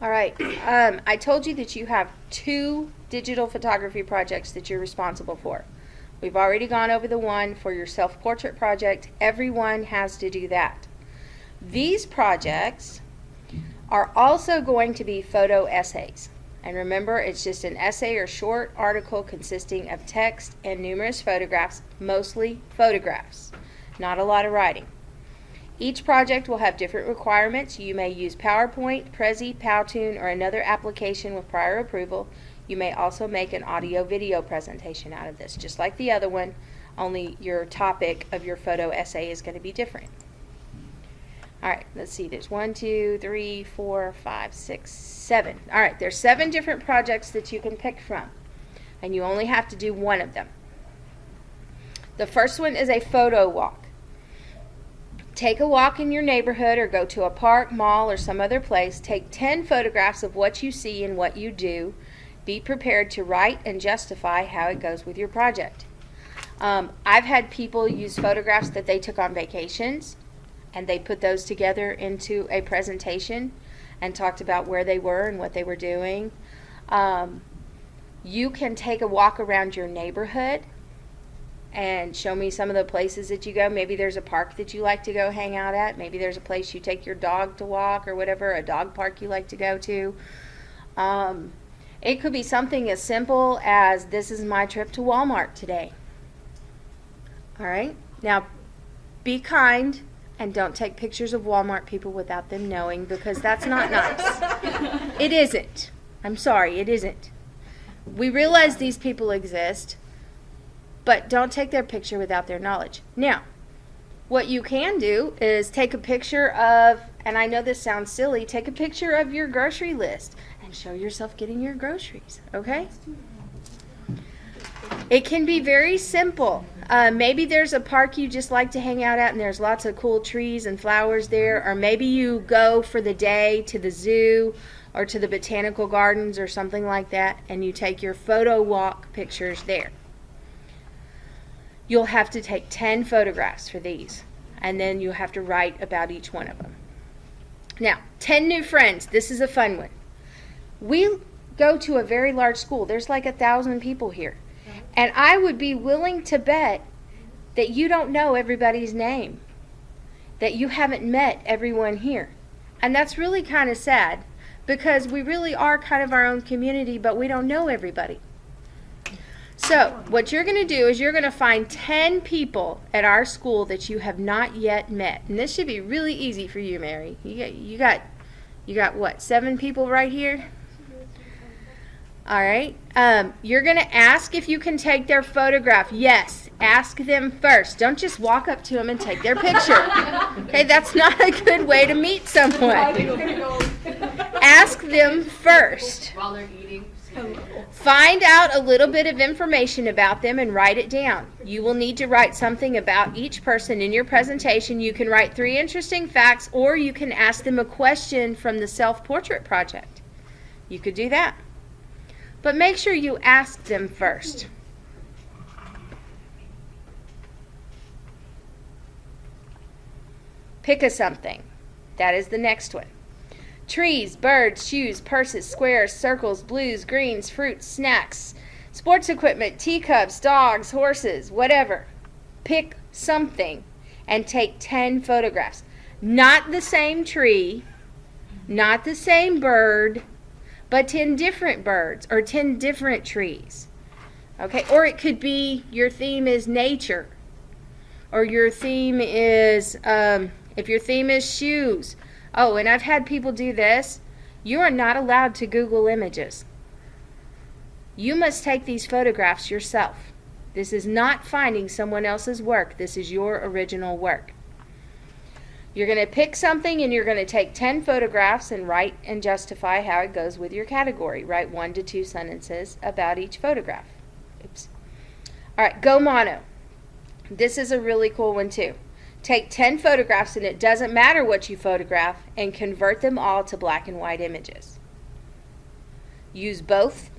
All right. I told you that you have 2 digital photography projects that you're responsible for. We've already gone over the one for your self-portrait project. Everyone has to do that. These projects are also going to be photo essays. And remember, it's just an essay or short article consisting of text and numerous photographs, mostly photographs, not a lot of writing. Each project will have different requirements. You may use PowerPoint, Prezi, Powtoon, or another application with prior approval. You may also make an audio-video presentation out of this, just like the other one, only your topic of your photo essay is going to be different. All right, let's see. There's 1, 2, 3, 4, 5, 6, 7. All right, there's 7 different projects that you can pick from, and you only have to do one of them. The first one is a photo walk. Take a walk in your neighborhood or go to a park, mall, or some other place. Take 10 photographs of what you see and what you do. Be prepared to write and justify how it goes with your project. I've had people use photographs that they took on vacations, and they put those together into a presentation and talked about where they were and what they were doing. You can take a walk around your neighborhood and show me some of the places that you go. Maybe there's a park that you like to go hang out at. Maybe there's a place you take your dog to walk or whatever, a dog park you like to go to. It could be something as simple as, this is my trip to Walmart today. All right? Now, be kind. And don't take pictures of Walmart people without them knowing, because that's not nice. It isn't. I'm sorry, it isn't. We realize these people exist, but don't take their picture without their knowledge. Now, what you can do is take a picture of, and I know this sounds silly, take a picture of your grocery list and show yourself getting your groceries, okay? It can be very simple. Maybe there's a park you just like to hang out at and there's lots of cool trees and flowers there, or maybe you go for the day to the zoo or to the botanical gardens or something like that, and you take your photo walk pictures there. You'll have to take 10 photographs for these, and then you have to write about each one of them. Now, 10 new friends. This is a fun one. We go to a very large school. There's like 1,000 people here. And I would be willing to bet that you don't know everybody's name, that you haven't met everyone here. And that's really kind of sad, because we really are kind of our own community, but we don't know everybody. So what you're going to do is you're going to find 10 people at our school that you have not yet met. And this should be really easy for you, Mary. You got what, 7 people right here? All right. You're going to ask if you can take their photograph. Yes, ask them first. Don't just walk up to them and take their picture. Okay, that's not a good way to meet someone. Ask them first. While they're eating. Find out a little bit of information about them and write it down. You will need to write something about each person in your presentation. You can write 3 interesting facts, or you can ask them a question from the self-portrait project. You could do that. But make sure you ask them first. Pick a something. That is the next one. Trees, birds, shoes, purses, squares, circles, blues, greens, fruits, snacks, sports equipment, teacups, dogs, horses, whatever. Pick something and take 10 photographs. Not the same tree, not the same bird, but 10 different birds or 10 different trees. Okay, or it could be your theme is nature, or your theme is, if your theme is shoes. Oh, and I've had people do this. You are not allowed to Google images. You must take these photographs yourself. This is not finding someone else's work. This is your original work. You're going to pick something and you're going to take 10 photographs and write and justify how it goes with your category. Write 1 to 2 sentences about each photograph. Oops. All right, go mono. This is a really cool one too. Take 10 photographs, and it doesn't matter what you photograph, and convert them all to black and white images. Use both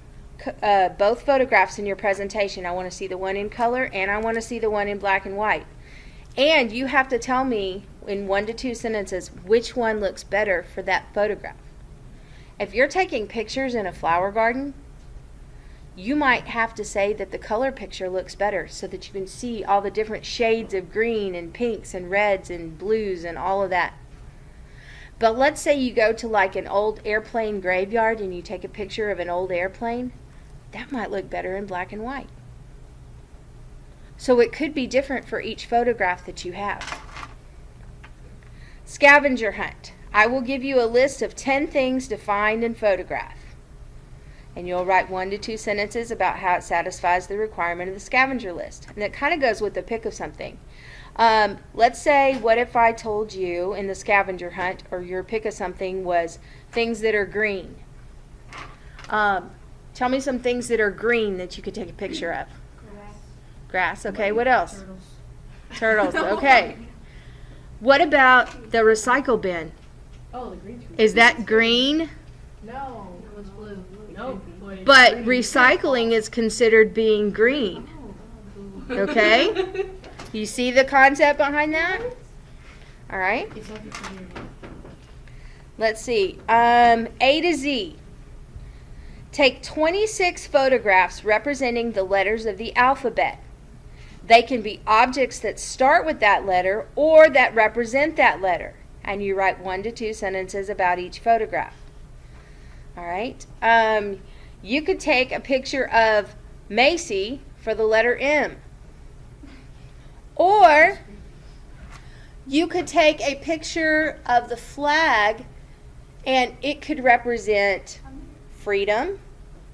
photographs in your presentation. I want to see the one in color and I want to see the one in black and white. And you have to tell me in 1 to 2 sentences which one looks better for that photograph. If you're taking pictures in a flower garden, you might have to say that the color picture looks better so that you can see all the different shades of green and pinks and reds and blues and all of that. But let's say you go to like an old airplane graveyard and you take a picture of an old airplane. That might look better in black and white. So it could be different for each photograph that you have. Scavenger hunt. I will give you a list of 10 things to find and photograph. And you'll write 1 to 2 sentences about how it satisfies the requirement of the scavenger list. And it kind of goes with the pick of something. Let's say, what if I told you in the scavenger hunt, or your pick of something was things that are green? Tell me some things that are green that you could take a picture of. Grass, okay. What else? Turtles, okay. What about the recycle bin? Oh, the green tree. Is that green? No, it was blue. Nope. But recycling is considered being green. Okay? You see the concept behind that? All right. Let's see. A to Z. Take 26 photographs representing the letters of the alphabet. They can be objects that start with that letter or that represent that letter. And you write 1 to 2 sentences about each photograph. All right. You could take a picture of Macy for the letter M. Or you could take a picture of the flag and it could represent freedom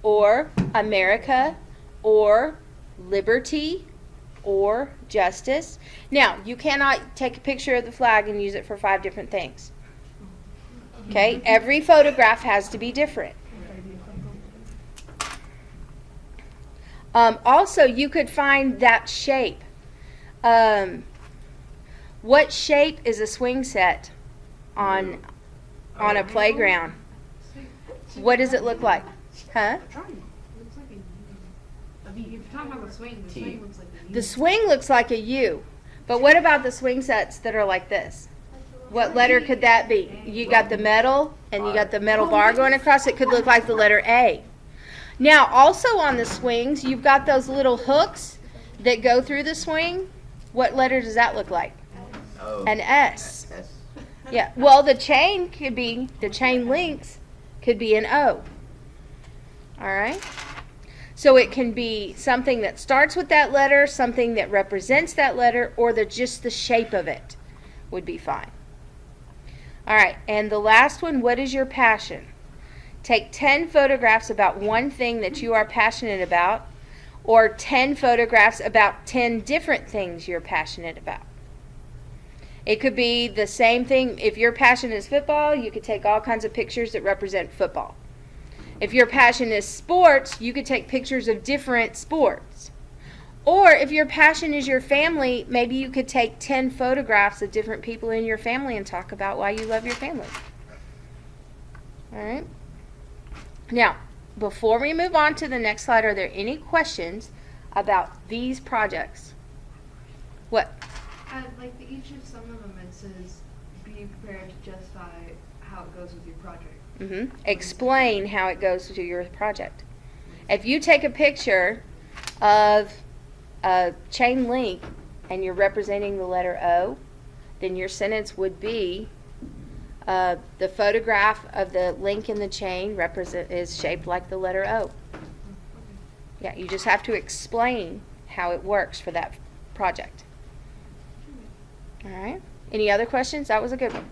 or America or liberty or justice. Now, you cannot take a picture of the flag and use it for 5 different things. Okay? Every photograph has to be different. Also, you could find that shape. What shape is a swing set on a playground? What does it look like? Huh? If you're talking about the swing looks like a U. The swing looks like a U. But what about the swing sets that are like this? What letter could that be? You got the metal, and you got the metal bar going across. It could look like the letter A. Now, also on the swings, you've got those little hooks that go through the swing. What letter does that look like? An S. Yeah. Well, the chain links could be an O. All right? So it can be something that starts with that letter, something that represents that letter, or just the shape of it would be fine. All right, and the last one, what is your passion? Take 10 photographs about one thing that you are passionate about, or 10 photographs about 10 different things you're passionate about. It could be the same thing. If your passion is football, you could take all kinds of pictures that represent football. If your passion is sports, you could take pictures of different sports. Or if your passion is your family, maybe you could take 10 photographs of different people in your family and talk about why you love your family. All right? Now, before we move on to the next slide, are there any questions about these projects? What? Like each of some of them, it says, be prepared to justify how it goes with your project. Explain how it goes to your project. If you take a picture of a chain link and you're representing the letter O, then your sentence would be the photograph of the link in the chain is shaped like the letter O. Yeah, you just have to explain how it works for that project. All right. Any other questions? That was a good one.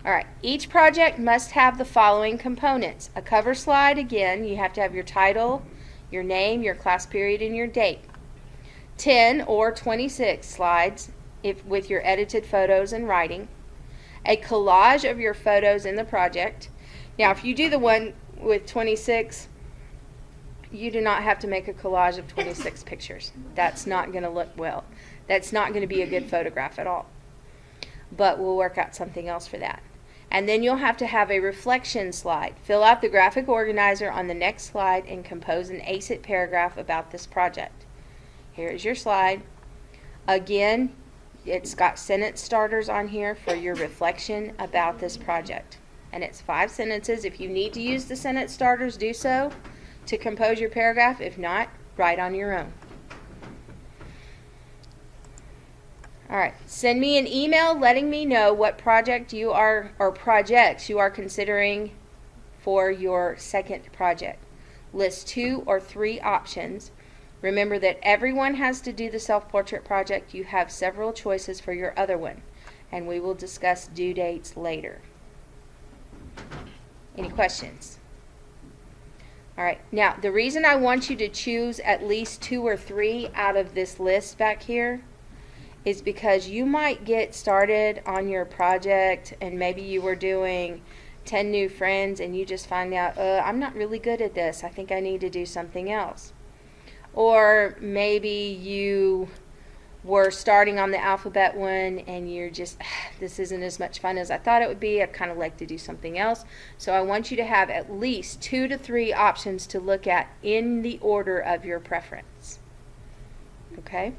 All right. Each project must have the following components. A cover slide, again, you have to have your title, your name, your class period, and your date. 10 or 26 slides with your edited photos and writing. A collage of your photos in the project. Now, if you do the one with 26, you do not have to make a collage of 26 pictures. That's not going to look well. That's not going to be a good photograph at all. But we'll work out something else for that. And then you'll have to have a reflection slide. Fill out the graphic organizer on the next slide and compose an ACE-IT paragraph about this project. Here is your slide. Again, it's got sentence starters on here for your reflection about this project. And it's 5 sentences. If you need to use the sentence starters, do so to compose your paragraph. If not, write on your own. All right, send me an email letting me know what project you are, or projects you are considering for your second project. List 2 or 3 options. Remember that everyone has to do the self-portrait project. You have several choices for your other one, and we will discuss due dates later. Any questions? All right, now the reason I want you to choose at least 2 or 3 out of this list back here is because you might get started on your project and maybe you were doing 10 new friends and you just find out, I'm not really good at this. I think I need to do something else. Or maybe you were starting on the alphabet one and you're just, this isn't as much fun as I thought it would be. I'd kind of like to do something else. So I want you to have at least 2 to 3 options to look at in the order of your preference. Okay?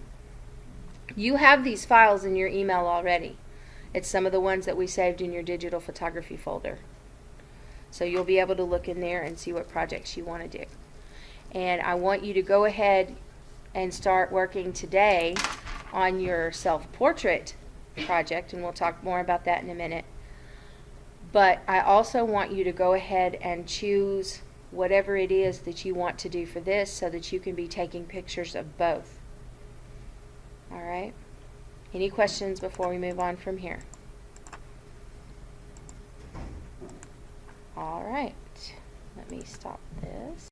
You have these files in your email already. It's some of the ones that we saved in your digital photography folder. So you'll be able to look in there and see what projects you want to do. And I want you to go ahead and start working today on your self-portrait project, and we'll talk more about that in a minute. But I also want you to go ahead and choose whatever it is that you want to do for this so that you can be taking pictures of both. All right? Any questions before we move on from here? All right. Let me stop this.